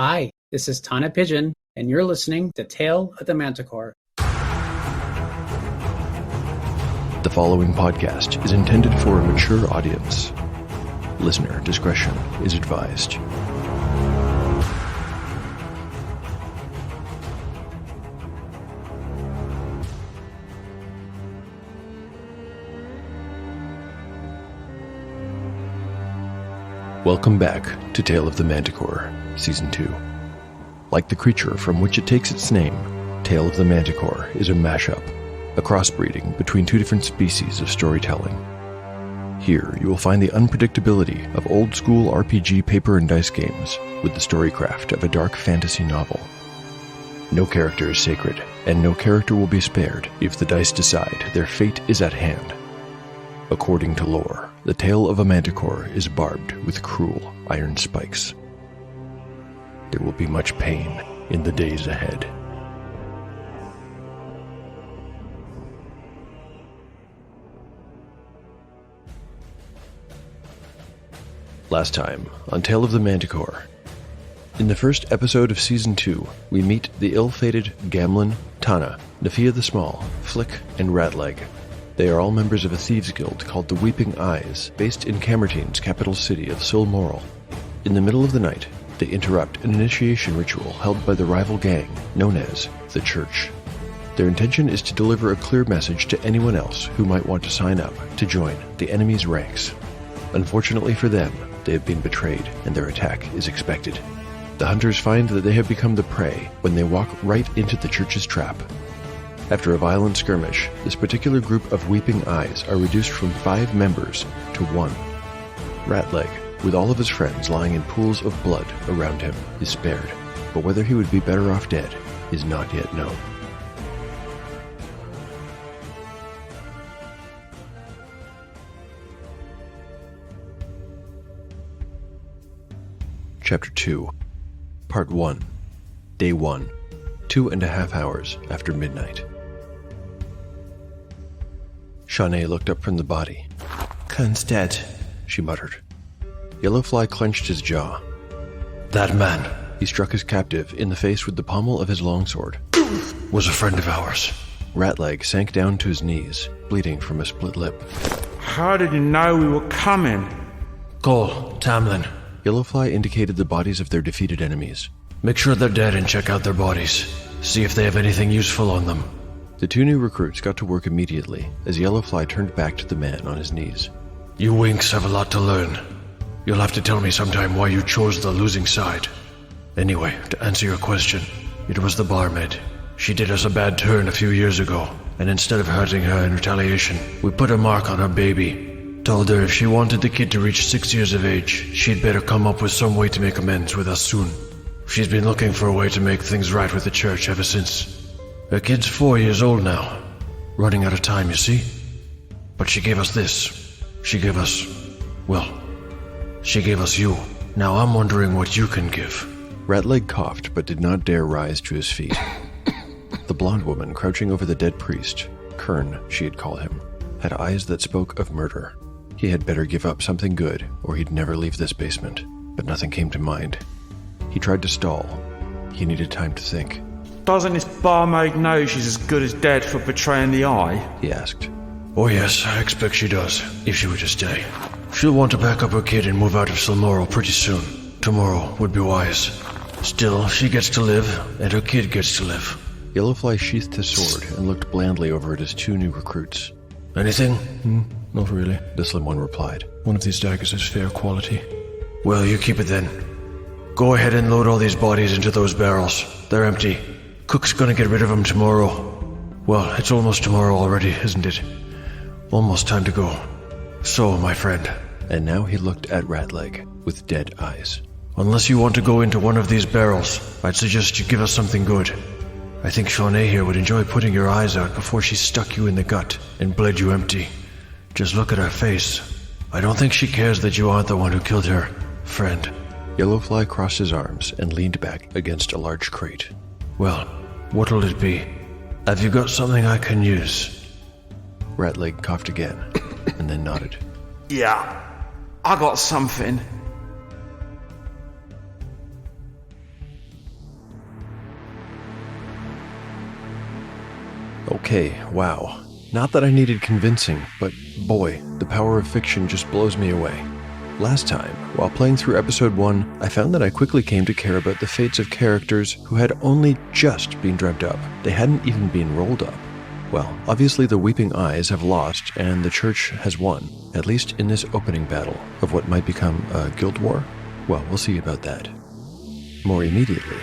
Hi, this is Tana Pigeon, and you're listening to Tale of the Manticore. The following podcast is intended for a mature audience. Listener discretion is advised. Welcome back to Tale of the Manticore, Season 2. Like the creature from which it takes its name, Tale of the Manticore is a mashup, a crossbreeding between two different species of storytelling. Here, you will find the unpredictability of old-school RPG paper and dice games with the storycraft of a dark fantasy novel. No character is sacred, and no character will be spared if the dice decide their fate is at hand. According to lore, the tail of a manticore is barbed with cruel iron spikes. There will be much pain in the days ahead. Last time on Tale of the Manticore. In the first episode of Season 2, we meet the ill-fated Gamlen, Tana, Nafia the Small, Flick, and Ratleg. They are all members of a thieves guild called the Weeping Eyes, based in Camertine's capital city of Silmoral. In the middle of the night, they interrupt an initiation ritual held by the rival gang known as the Church. Their intention is to deliver a clear message to anyone else who might want to sign up to join the enemy's ranks. Unfortunately for them, they have been betrayed and their attack is expected. The hunters find that they have become the prey when they walk right into the Church's trap. After a violent skirmish, this particular group of Weeping Eyes are reduced from 5 members to 1. Ratleg, with all of his friends lying in pools of blood around him, is spared, but whether he would be better off dead is not yet known. Chapter 2, Part 1, Day 1, 2.5 hours after midnight. Shawnee looked up from the body. Kern's dead, she muttered. Yellowfly clenched his jaw. That man, He struck his captive in the face with the pommel of his longsword. was a friend of ours. Ratleg sank down to his knees, bleeding from a split lip. How did you know we were coming? Cole, Tamlin, Yellowfly indicated the bodies of their defeated enemies. make sure they're dead and check out their bodies. See if they have anything useful on them. The 2 new recruits got to work immediately as Yellowfly turned back to the man on his knees. You Winks have a lot to learn. You'll have to tell me sometime why you chose the losing side. Anyway, to answer your question, it was the barmaid. She did us a bad turn a few years ago, and instead of hurting her in retaliation, we put a mark on her baby. Told her if she wanted the kid to reach 6 years of age, she'd better come up with some way to make amends with us soon. She's been looking for a way to make things right with the Church ever since. Her kid's 4 years old now. Running out of time, you see? But she gave us this. She gave us you. Now I'm wondering what you can give. Ratleg coughed but did not dare rise to his feet. The blonde woman crouching over the dead priest, Kern, she had called him, had eyes that spoke of murder. He had better give up something good or he'd never leave this basement, but nothing came to mind. He tried to stall. He needed time to think. Doesn't this barmaid know she's as good as dead for betraying the Eye? He asked. Oh yes, I expect she does, if she were to stay. She'll want to pack up her kid and move out of Silmoral pretty soon. Tomorrow would be wise. Still, she gets to live, and her kid gets to live. Yellowfly sheathed his sword and looked blandly over at his 2 new recruits. Anything? Not really, the slim one replied. One of these daggers is fair quality. Well, you keep it then. Go ahead and load all these bodies into those barrels. They're empty. Cook's gonna get rid of them tomorrow. Well, it's almost tomorrow already, isn't it? Almost time to go. So, my friend. And now he looked at Ratleg with dead eyes. Unless you want to go into one of these barrels, I'd suggest you give us something good. I think Shawnee here would enjoy putting your eyes out before she stuck you in the gut and bled you empty. Just look at her face. I don't think she cares that you aren't the one who killed her, friend. Yellowfly crossed his arms and leaned back against a large crate. Well, what'll it be? Have you got something I can use? Ratleg coughed again and then nodded. Yeah, I got something. Okay, wow. Not that I needed convincing, but boy, the power of fiction just blows me away. Last time, while playing through episode 1, I found that I quickly came to care about the fates of characters who had only just been dreamt up. They hadn't even been rolled up. Well, obviously the Weeping Eyes have lost and the Church has won, at least in this opening battle of what might become a guild war. Well, we'll see about that. More immediately,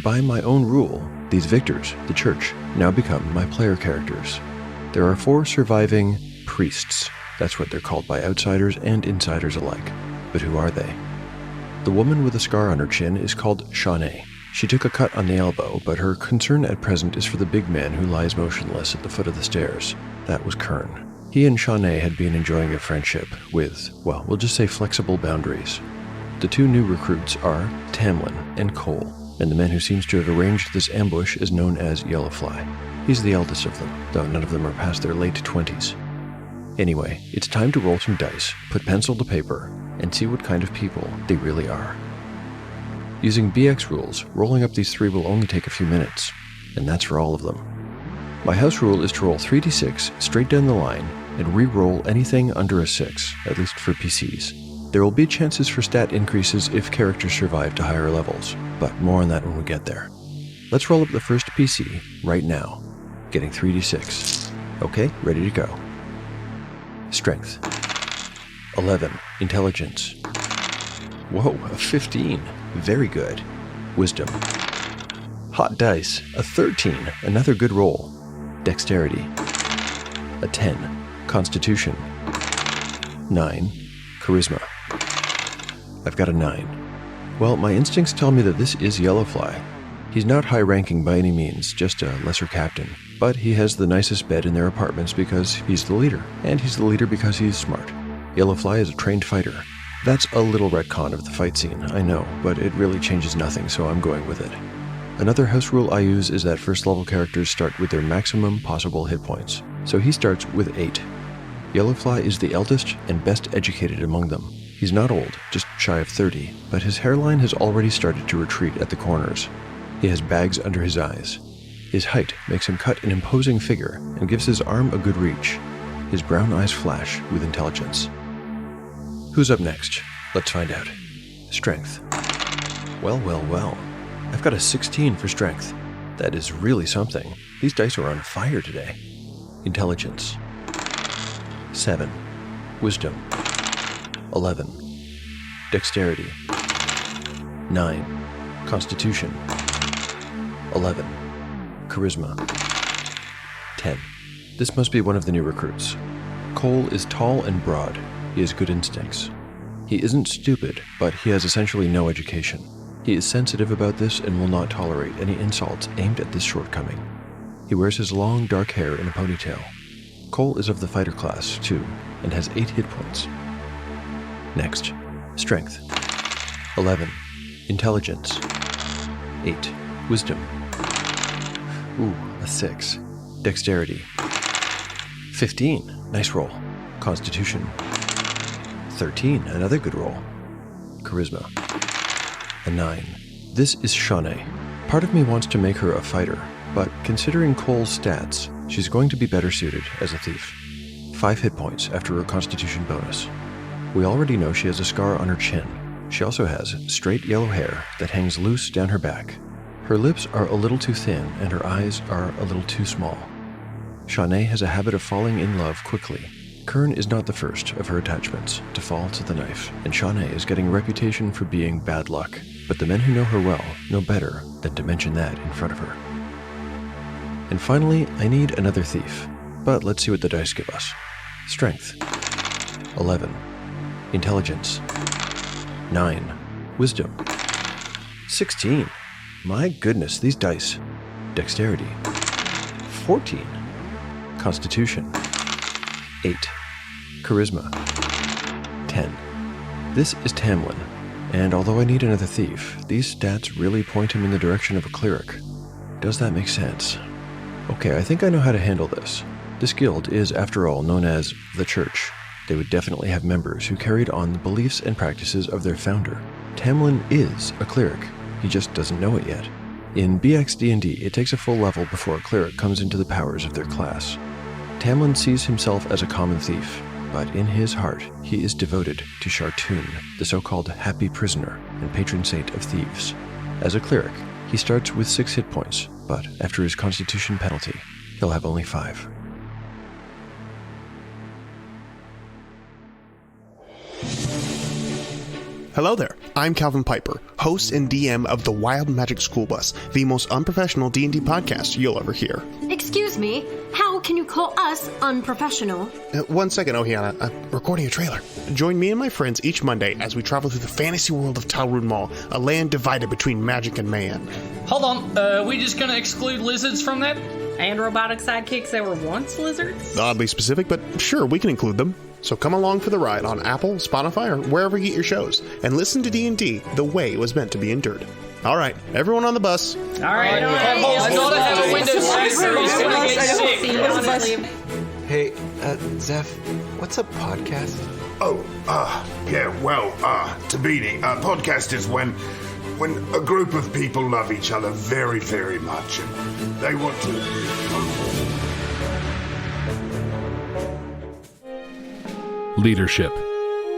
by my own rule, these victors, the Church, now become my player characters. There are 4 surviving priests. That's what they're called by outsiders and insiders alike. But who are they? The woman with a scar on her chin is called Shawnee. She took a cut on the elbow, but her concern at present is for the big man who lies motionless at the foot of the stairs. That was Kern. He and Shawnee had been enjoying a friendship with, well, we'll just say flexible boundaries. The 2 new recruits are Tamlin and Cole, and the man who seems to have arranged this ambush is known as Yellowfly. He's the eldest of them, though none of them are past their late 20s. Anyway, it's time to roll some dice, put pencil to paper, and see what kind of people they really are. Using BX rules, rolling up these 3 will only take a few minutes, and that's for all of them. My house rule is to roll 3d6 straight down the line and re-roll anything under a 6, at least for PCs. There will be chances for stat increases if characters survive to higher levels, but more on that when we get there. Let's roll up the first PC right now, getting 3d6. Okay, ready to go. Strength. 11. Intelligence. Whoa, a 15. Very good. Wisdom. Hot dice. A 13. Another good roll. Dexterity. A 10. Constitution. 9. Charisma. I've got a 9. Well, my instincts tell me that this is Yellowfly. He's not high-ranking by any means, just a lesser captain. But he has the nicest bed in their apartments because he's the leader. And he's the leader because he's smart. Yellowfly is a trained fighter. That's a little retcon of the fight scene, I know, but it really changes nothing, so I'm going with it. Another house rule I use is that first level characters start with their maximum possible hit points, so he starts with 8. Yellowfly is the eldest and best educated among them. He's not old, just shy of 30, but his hairline has already started to retreat at the corners. He has bags under his eyes. His height makes him cut an imposing figure and gives his arm a good reach. His brown eyes flash with intelligence. Who's up next? Let's find out. Strength. Well. I've got a 16 for strength. That is really something. These dice are on fire today. Intelligence. 7. Wisdom. 11. Dexterity. 9. Constitution. 11. Charisma. 10. This must be one of the new recruits. Cole is tall and broad. He has good instincts. He isn't stupid, but he has essentially no education. He is sensitive about this and will not tolerate any insults aimed at this shortcoming. He wears his long, dark hair in a ponytail. Cole is of the fighter class, too, and has 8 hit points. Next, strength. 11. Intelligence. 8. Wisdom. Ooh, a 6. Dexterity. 15. Nice roll. Constitution. 13. Another good roll. Charisma. A 9. This is Shawnee. Part of me wants to make her a fighter, but considering Cole's stats, she's going to be better suited as a thief. 5 hit points after her Constitution bonus. We already know she has a scar on her chin. She also has straight yellow hair that hangs loose down her back. Her lips are a little too thin and her eyes are a little too small. Shawnee has a habit of falling in love quickly. Kern is not the first of her attachments to fall to the knife, and Shawnee is getting a reputation for being bad luck, but the men who know her well know better than to mention that in front of her. And finally, I need another thief, but let's see what the dice give us. Strength. 11. Intelligence. 9. Wisdom. 16. My goodness, these dice. Dexterity. 14. Constitution. 8. Charisma. 10. This is Tamlin, and although I need another thief, these stats really point him in the direction of a cleric. Does that make sense? Okay, I think I know how to handle this. This guild is, after all, known as the Church. They would definitely have members who carried on the beliefs and practices of their founder. Tamlin is a cleric. He just doesn't know it yet. In BXD&D, it takes a full level before a cleric comes into the powers of their class. Tamlin sees himself as a common thief, but in his heart, he is devoted to Shartoon, the so-called happy prisoner and patron saint of thieves. As a cleric, he starts with 6 hit points, but after his constitution penalty, he'll have only 5. Hello there, I'm Calvin Piper, host and DM of the Wild Magic School Bus, the most unprofessional D&D podcast you'll ever hear. Excuse me, how can you call us unprofessional? 1 second, Ohiana, I'm recording a trailer. Join me and my friends each Monday as we travel through the fantasy world of Talrun Mall, a land divided between magic and man. Hold on, we just gonna exclude lizards from that? And robotic sidekicks that were once lizards? Oddly specific, but sure, we can include them. So come along for the ride on Apple, Spotify, or wherever you get your shows, and listen to D&D the way it was meant to be endured. All right, everyone on the bus. All right. Let's gotta have a window seat or he's gonna get sick. Hey, Zeph, what's a podcast? Tabini, a podcast is when a group of people love each other very, very much and they want to... Leadership,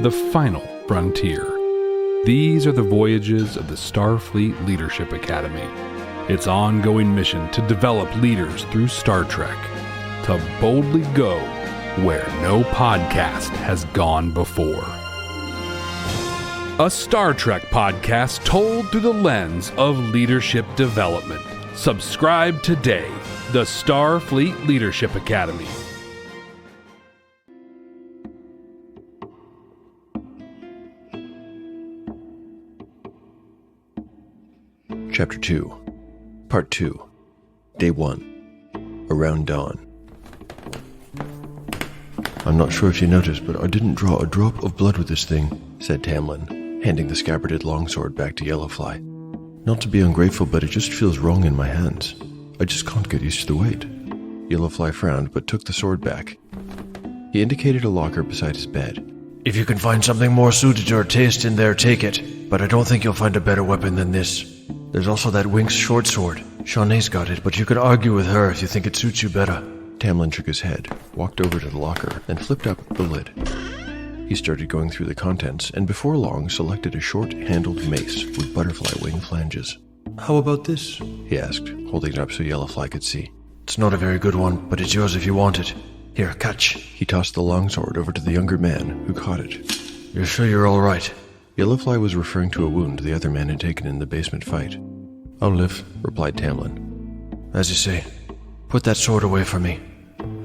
the final frontier. These are the voyages of the Starfleet Leadership Academy. Its ongoing mission to develop leaders through Star Trek, to boldly go where no podcast has gone before. A Star Trek podcast told through the lens of leadership development. Subscribe today, the Starfleet Leadership Academy. Chapter 2, Part 2, Day 1, Around Dawn. I'm not sure if you noticed, but I didn't draw a drop of blood with this thing, said Tamlin, handing the scabbarded longsword back to Yellowfly. Not to be ungrateful, but it just feels wrong in my hands. I just can't get used to the weight. Yellowfly frowned, but took the sword back. He indicated a locker beside his bed. If you can find something more suited to your taste in there, take it. But I don't think you'll find a better weapon than this. There's also that Winx short sword. Shawnee's got it, but you could argue with her if you think it suits you better. Tamlin shook his head, walked over to the locker, and flipped up the lid. He started going through the contents, and before long selected a short-handled mace with butterfly wing flanges. How about this? He asked, holding it up so Yellowfly could see. It's not a very good one, but it's yours if you want it. Here, catch. He tossed the longsword over to the younger man, who caught it. You're sure you're all right? Yellowfly was referring to a wound the other man had taken in the basement fight. I'll live, replied Tamlin. As you say. Put that sword away from me.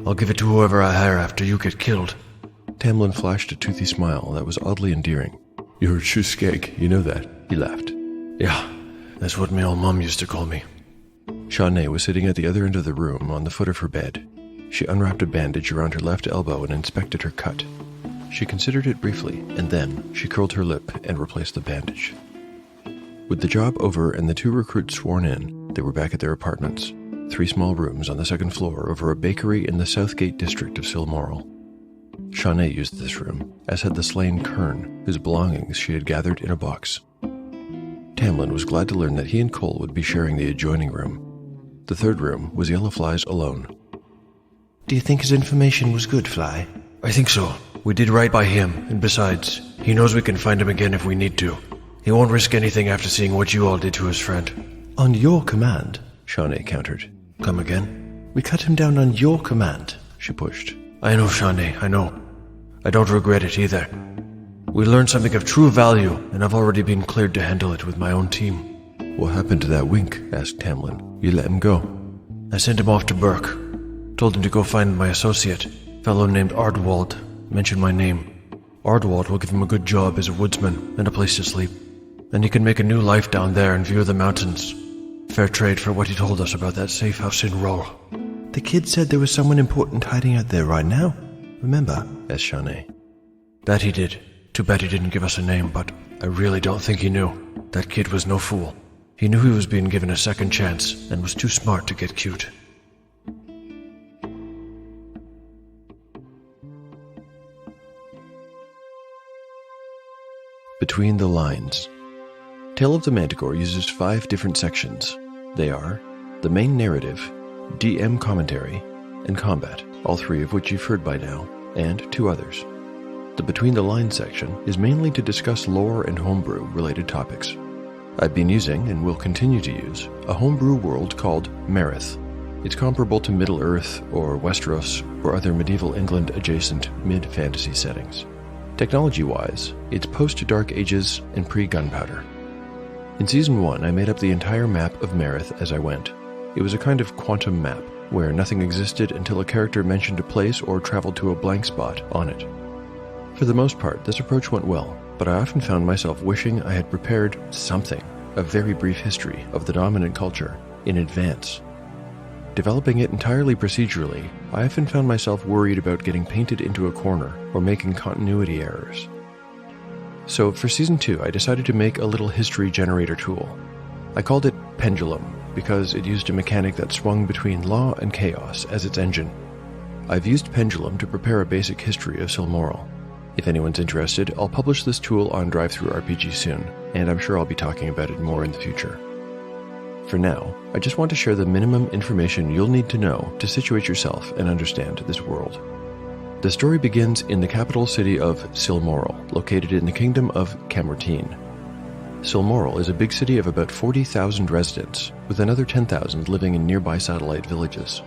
I'll give it to whoever I hire after you get killed. Tamlin flashed a toothy smile that was oddly endearing. You're a true skeg, you know that? He laughed. Yeah, that's what my old mom used to call me. Shawnee was sitting at the other end of the room on the foot of her bed. She unwrapped a bandage around her left elbow and inspected her cut. She considered it briefly, and then she curled her lip and replaced the bandage. With the job over and the 2 recruits sworn in, they were back at their apartments, 3 small rooms on the 2nd floor over a bakery in the Southgate district of Silmoral. Shawnee used this room, as had the slain Kern, whose belongings she had gathered in a box. Tamlin was glad to learn that he and Cole would be sharing the adjoining room. The 3rd room was Yellowfly's alone. Do you think his information was good, Fly? I think so. We did right by him, and besides, he knows we can find him again if we need to. He won't risk anything after seeing what you all did to his friend. On your command, Shawnee countered. Come again? We cut him down on your command. She pushed. I know, Shawnee, I know. I don't regret it either. We learned something of true value, and I've already been cleared to handle it with my own team. What happened to that Wink? Asked Tamlin. You let him go? I sent him off to Burke. Told him to go find my associate, fellow named Ardwald. Mention my name. Ardwald will give him a good job as a woodsman and a place to sleep. And he can make a new life down there in view of the mountains. Fair trade for what he told us about that safe house in Roll. The kid said there was someone important hiding out there right now. Remember? Asked Shawnee. That he did. Too bad he didn't give us a name, but I really don't think he knew. That kid was no fool. He knew he was being given a second chance and was too smart to get cute. Between the Lines. Tale of the Manticore uses 5 different sections. They are the main narrative, DM commentary, and combat, all three of which you've heard by now, and 2 others. The Between the Lines section is mainly to discuss lore and homebrew related topics. I've been using, and will continue to use, a homebrew world called Marith. It's comparable to Middle-earth or Westeros or other medieval England adjacent mid-fantasy settings. Technology-wise, it's post-Dark Ages and pre-gunpowder. In Season 1, I made up the entire map of Marith as I went. It was a kind of quantum map, where nothing existed until a character mentioned a place or traveled to a blank spot on it. For the most part, this approach went well, but I often found myself wishing I had prepared something, a very brief history of the dominant culture, in advance. Developing it entirely procedurally, I often found myself worried about getting painted into a corner or making continuity errors. So for Season 2, I decided to make a little history generator tool. I called it Pendulum because it used a mechanic that swung between law and chaos as its engine. I've used Pendulum to prepare a basic history of Silmoral. If anyone's interested, I'll publish this tool on DriveThruRPG soon, and I'm sure I'll be talking about it more in the future. For now, I just want to share the minimum information you'll need to know to situate yourself and understand this world. The story begins in the capital city of Silmoral, located in the kingdom of Camertine. Silmoral is a big city of about 40,000 residents, with another 10,000 living in nearby satellite villages.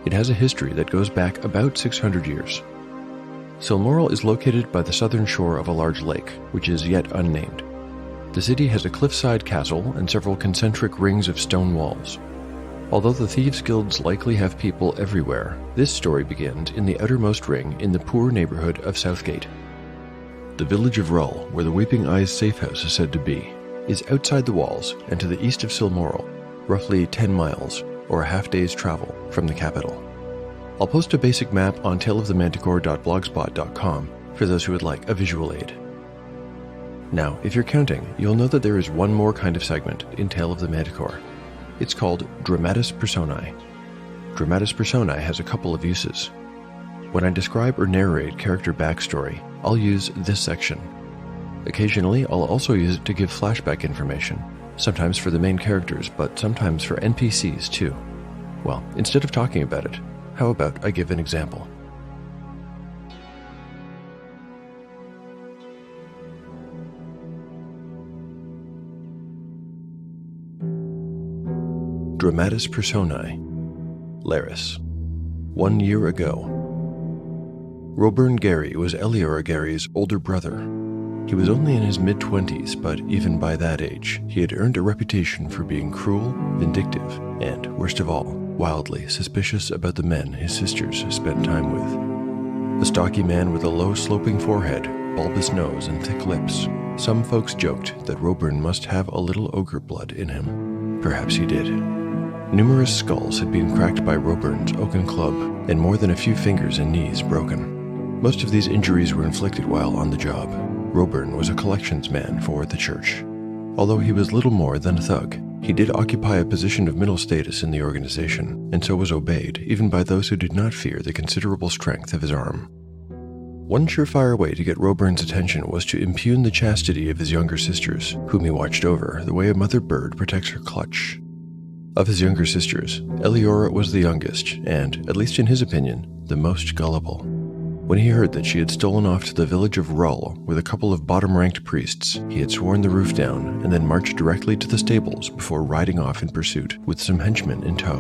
It has a history that goes back about 600 years. Silmoral is located by the southern shore of a large lake, which is yet unnamed. The city has a cliffside castle and several concentric rings of stone walls. Although the Thieves' Guilds likely have people everywhere, this story begins in the outermost ring in the poor neighborhood of Southgate. The village of Rull, where the Weeping Eyes safe house is said to be, is outside the walls and to the east of Silmoral, roughly 10 miles, or a half-day's travel, from the capital. I'll post a basic map on taleofthemanticore.blogspot.com for those who would like a visual aid. Now, if you're counting, you'll know that there is one more kind of segment in Tale of the Manticore. It's called Dramatis Personae. Dramatis Personae has a couple of uses. When I describe or narrate character backstory, I'll use this section. Occasionally, I'll also use it to give flashback information, sometimes for the main characters, but sometimes for NPCs too. Well, instead of talking about it, how about I give an example? Dramatis Personae. Laris. 1 year ago. Roburn Gary was Eliora Gary's older brother. He was only in his mid-20s, but even by that age, he had earned a reputation for being cruel, vindictive, and, worst of all, wildly suspicious about the men his sisters spent time with. A stocky man with a low sloping forehead, bulbous nose, and thick lips, some folks joked that Roburn must have a little ogre blood in him. Perhaps he did. Numerous skulls had been cracked by Roburn's oaken club, and more than a few fingers and knees broken. Most of these injuries were inflicted while on the job. Roburn was a collections man for the church. Although he was little more than a thug, he did occupy a position of middle status in the organization, and so was obeyed even by those who did not fear the considerable strength of his arm. One surefire way to get Roburn's attention was to impugn the chastity of his younger sisters, whom he watched over the way a mother bird protects her clutch. Of his younger sisters, Eliora was the youngest, and, at least in his opinion, the most gullible. When he heard that she had stolen off to the village of Rull with a couple of bottom-ranked priests, he had sworn the roof down and then marched directly to the stables before riding off in pursuit, with some henchmen in tow.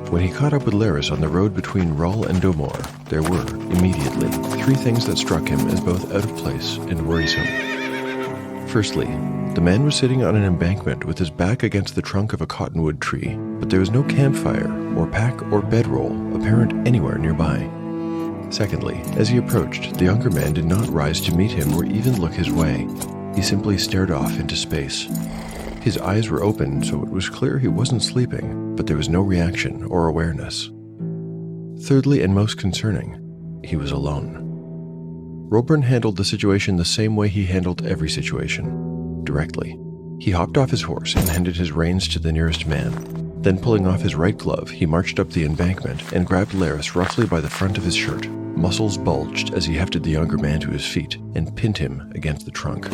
When he caught up with Laris on the road between Rull and Domor, there were, immediately, 3 things that struck him as both out of place and worrisome. Firstly, the man was sitting on an embankment with his back against the trunk of a cottonwood tree, but there was no campfire, or pack, or bedroll apparent anywhere nearby. Secondly, as he approached, the younger man did not rise to meet him or even look his way. He simply stared off into space. His eyes were open, so it was clear he wasn't sleeping, but there was no reaction or awareness. Thirdly, and most concerning, he was alone. Roburn handled the situation the same way he handled every situation, directly. He hopped off his horse and handed his reins to the nearest man. Then, pulling off his right glove, he marched up the embankment and grabbed Laris roughly by the front of his shirt. Muscles bulged as he hefted the younger man to his feet and pinned him against the trunk.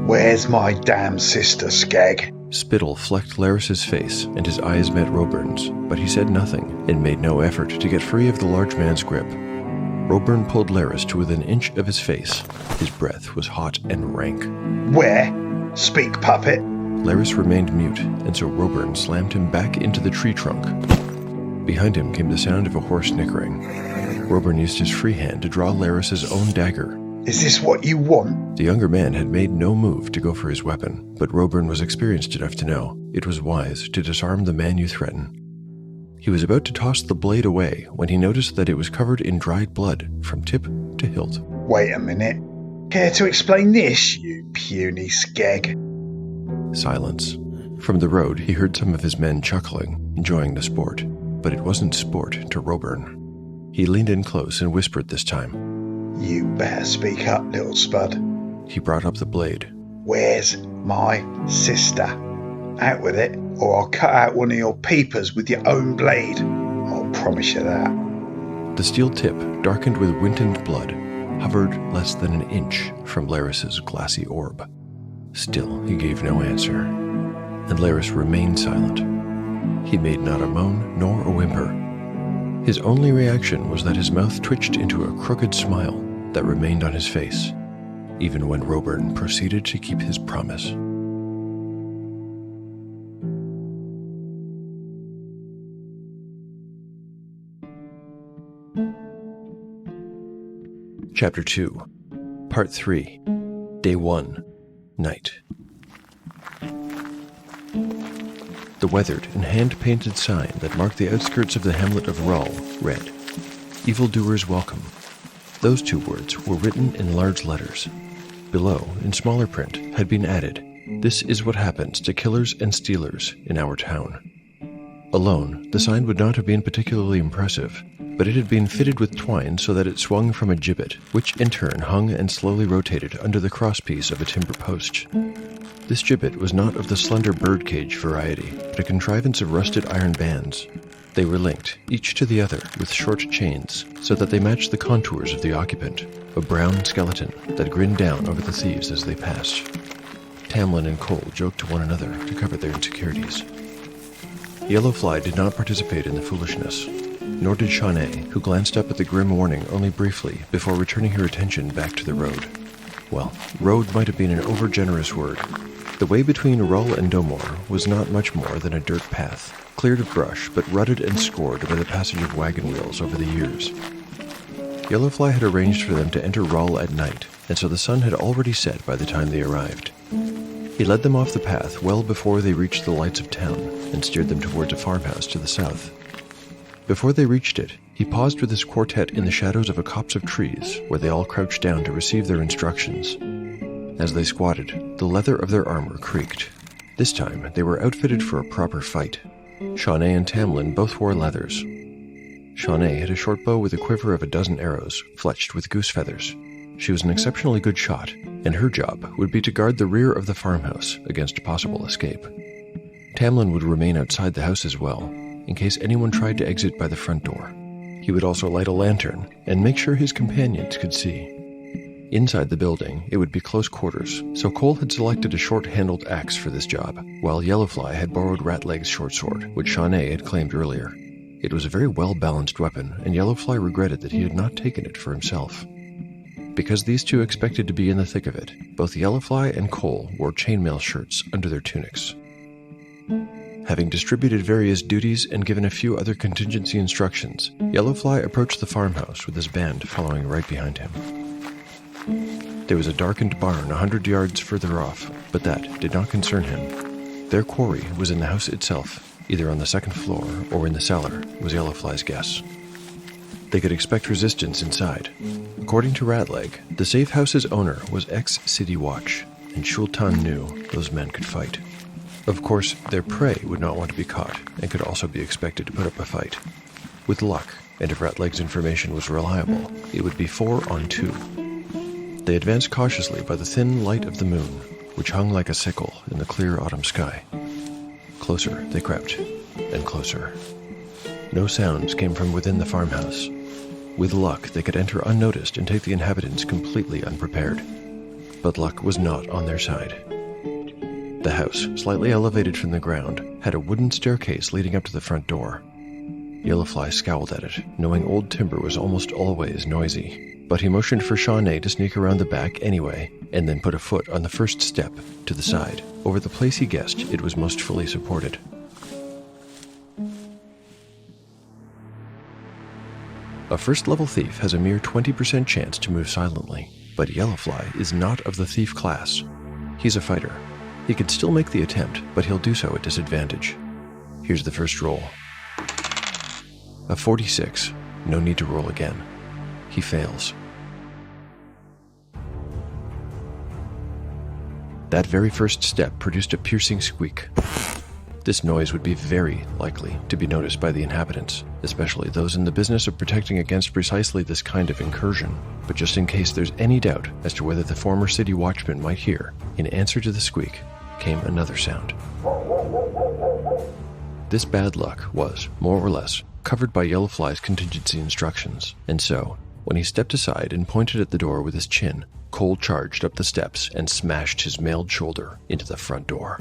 Where's my damn sister, Skag? Spittle flecked Laris's face, and his eyes met Roburn's, but he said nothing and made no effort to get free of the large man's grip. Roburn pulled Laris to within an inch of his face. His breath was hot and rank. Where? Speak, puppet. Laris remained mute, and so Roburn slammed him back into the tree trunk. Behind him came the sound of a horse nickering. Roburn used his free hand to draw Laris's own dagger. Is this what you want? The younger man had made no move to go for his weapon, but Roburn was experienced enough to know it was wise to disarm the man you threaten. He was about to toss the blade away when he noticed that it was covered in dried blood from tip to hilt. Wait a minute. Care to explain this, you puny skeg? Silence. From the road, he heard some of his men chuckling, enjoying the sport, but it wasn't sport to Roburn. He leaned in close and whispered this time. You better speak up, little spud. He brought up the blade. Where's my sister? Out with it, or I'll cut out one of your peepers with your own blade. I'll promise you that. The steel tip, darkened with wintened blood, hovered less than an inch from Laris's glassy orb. Still, he gave no answer, and Laris remained silent. He made not a moan nor a whimper. His only reaction was that his mouth twitched into a crooked smile that remained on his face, even when Roburn proceeded to keep his promise. Chapter 2, Part 3, Day 1, Night. The weathered and hand-painted sign that marked the outskirts of the hamlet of Rull read, "Evildoers welcome." Those two words were written in large letters. Below, in smaller print, had been added, "This is what happens to killers and stealers in our town." Alone, the sign would not have been particularly impressive, but it had been fitted with twine so that it swung from a gibbet, which in turn hung and slowly rotated under the crosspiece of a timber post. This gibbet was not of the slender birdcage variety, but a contrivance of rusted iron bands. They were linked, each to the other, with short chains, so that they matched the contours of the occupant, a brown skeleton that grinned down over the thieves as they passed. Tamlin and Cole joked to one another to cover their insecurities. Yellowfly did not participate in the foolishness, nor did Shawnee, who glanced up at the grim warning only briefly before returning her attention back to the road. Well, road might have been an overgenerous word. The way between Rull and Domore was not much more than a dirt path, cleared of brush but rutted and scored by the passage of wagon wheels over the years. Yellowfly had arranged for them to enter Rull at night, and so the sun had already set by the time they arrived. He led them off the path well before they reached the lights of town, and steered them towards a farmhouse to the south. Before they reached it, he paused with his quartet in the shadows of a copse of trees, where they all crouched down to receive their instructions. As they squatted, the leather of their armor creaked. This time, they were outfitted for a proper fight. Shawnee and Tamlin both wore leathers. Shawnee had a short bow with a quiver of a dozen arrows, fletched with goose feathers. She was an exceptionally good shot, and her job would be to guard the rear of the farmhouse against possible escape. Tamlin would remain outside the house as well, in case anyone tried to exit by the front door. He would also light a lantern and make sure his companions could see. Inside the building, it would be close quarters, so Cole had selected a short-handled axe for this job, while Yellowfly had borrowed Ratleg's short sword, which Shawnee had claimed earlier. It was a very well-balanced weapon, and Yellowfly regretted that he had not taken it for himself. Because these two expected to be in the thick of it, both Yellowfly and Cole wore chainmail shirts under their tunics. Having distributed various duties and given a few other contingency instructions, Yellowfly approached the farmhouse with his band following right behind him. There was a darkened barn 100 yards further off, but that did not concern him. Their quarry was in the house itself, either on the second floor or in the cellar, was Yellowfly's guess. They could expect resistance inside. According to Ratleg, the safe house's owner was ex-City Watch, and Shultan knew those men could fight. Of course, their prey would not want to be caught, and could also be expected to put up a fight. With luck, and if Ratleg's information was reliable, it would be 4 on 2. They advanced cautiously by the thin light of the moon, which hung like a sickle in the clear autumn sky. Closer they crept, and closer. No sounds came from within the farmhouse. With luck, they could enter unnoticed and take the inhabitants completely unprepared. But luck was not on their side. The house, slightly elevated from the ground, had a wooden staircase leading up to the front door. Yellowfly scowled at it, knowing old timber was almost always noisy, but he motioned for Shawnee to sneak around the back anyway, and then put a foot on the first step to the side, over the place he guessed it was most fully supported. A first-level thief has a mere 20% chance to move silently, but Yellowfly is not of the thief class. He's a fighter. He can still make the attempt, but he'll do so at disadvantage. Here's the first roll. A 46. No need to roll again. He fails. That very first step produced a piercing squeak. This noise would be very likely to be noticed by the inhabitants, especially those in the business of protecting against precisely this kind of incursion. But just in case there's any doubt as to whether the former city watchman might hear, in answer to the squeak came another sound. This bad luck was, more or less, covered by Yellowfly's contingency instructions, and so, when he stepped aside and pointed at the door with his chin, Cole charged up the steps and smashed his mailed shoulder into the front door.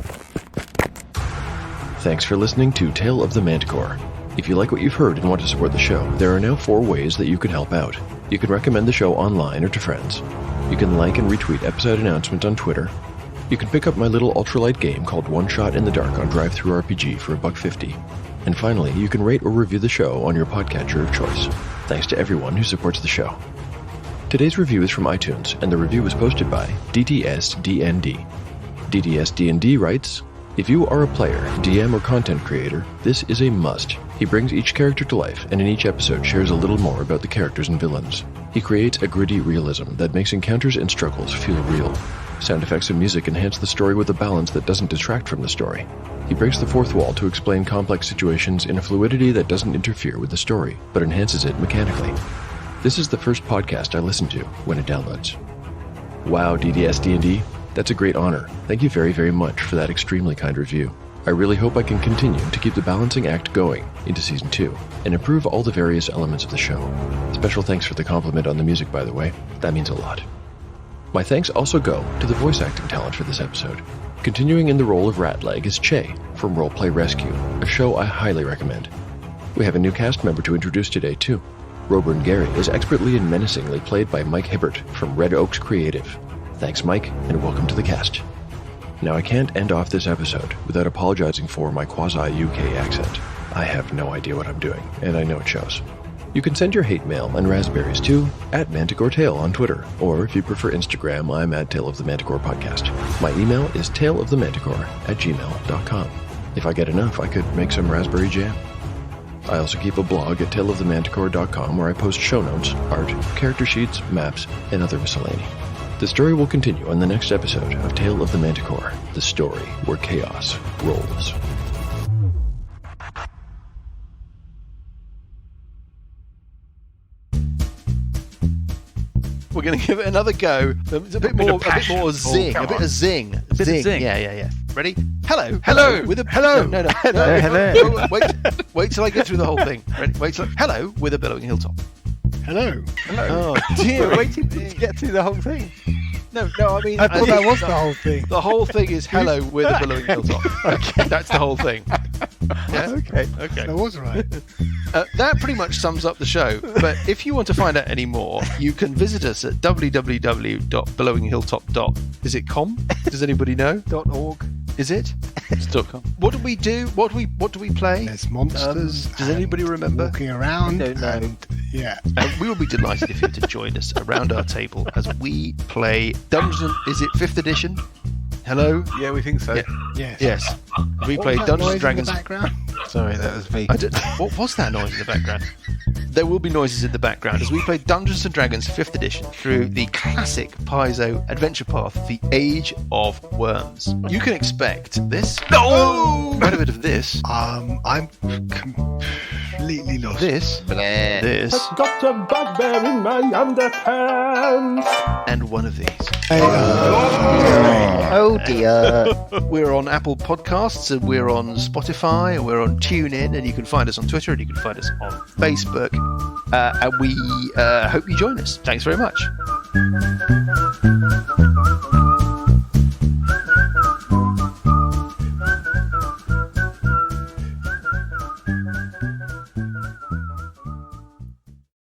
Thanks for listening to Tale of the Manticore. If you like what you've heard and want to support the show, there are now 4 ways that you can help out. You can recommend the show online or to friends. You can like and retweet episode announcements on Twitter. You can pick up my little ultralight game called One Shot in the Dark on DriveThruRPG for $1.50. And finally, you can rate or review the show on your podcatcher of choice. Thanks to everyone who supports the show. Today's review is from iTunes, and the review was posted by DDSDND. DDSDND writes, "If you are a player, DM, or content creator, this is a must. He brings each character to life, and in each episode shares a little more about the characters and villains. He creates a gritty realism that makes encounters and struggles feel real. Sound effects and music enhance the story with a balance that doesn't detract from the story. He breaks the fourth wall to explain complex situations in a fluidity that doesn't interfere with the story, but enhances it mechanically. This is the first podcast I listen to when it downloads." Wow, DDSD&D. That's a great honor. Thank you very, very much for that extremely kind review. I really hope I can continue to keep the balancing act going into Season 2 and improve all the various elements of the show. Special thanks for the compliment on the music, by the way. That means a lot. My thanks also go to the voice acting talent for this episode. Continuing in the role of Ratleg is Che from Roleplay Rescue, a show I highly recommend. We have a new cast member to introduce today, too. Roburn Gary is expertly and menacingly played by Mike Hibbert from Red Oaks Creative. Thanks, Mike, and welcome to the cast. Now, I can't end off this episode without apologizing for my quasi-UK accent. I have no idea what I'm doing, and I know it shows. You can send your hate mail and raspberries to @ManticoreTale on Twitter, or if you prefer Instagram, I'm @Tale of the Manticore Podcast. My email is taleofthemanticore@gmail.com. If I get enough, I could make some raspberry jam. I also keep a blog at taleofthemanticore.com where I post show notes, art, character sheets, maps, and other miscellany. The story will continue on the next episode of Tale of the Manticore, the story where chaos rolls. We're going to give it another go. It's a bit more zing. A bit of zing. Zing. Yeah. Ready? Hello. With a hello. No. Hello. Wait till I get through the whole thing. Ready? Wait till hello with a billowing hilltop. Hello. Oh dear, waiting to get through the whole thing. No, I mean... I thought that was the whole thing. The whole thing is hello with a billowing hilltop. Okay, that's the whole thing. Yeah? Okay. That was right. That pretty much sums up the show, but if you want to find out any more, you can visit us at www.billowinghilltop. Is it com? Does anybody know? .org. Is it? It's .com. What do we do? What do we play? There's monsters. Does anybody remember? Walking around. I don't know. Yeah. We will be delighted if you to join us around our table as we play Dungeons. Is it 5th edition? Hello? Yeah, we think so. Yeah. Yes. We play Dungeons and Dragons. Sorry, that was me. What was that noise in the background? There will be noises in the background as we play Dungeons and Dragons 5th edition through the classic Paizo adventure path, The Age of Worms. You can expect this. No! Quite a bit of this. I'm completely lost. This. This. I've got a bugbear in my underpants. And one of these. Oh dear. We're on Apple Podcasts, and we're on Spotify, and we're on TuneIn, and you can find us on Twitter, and you can find us on Facebook. And we hope you join us. Thanks very much.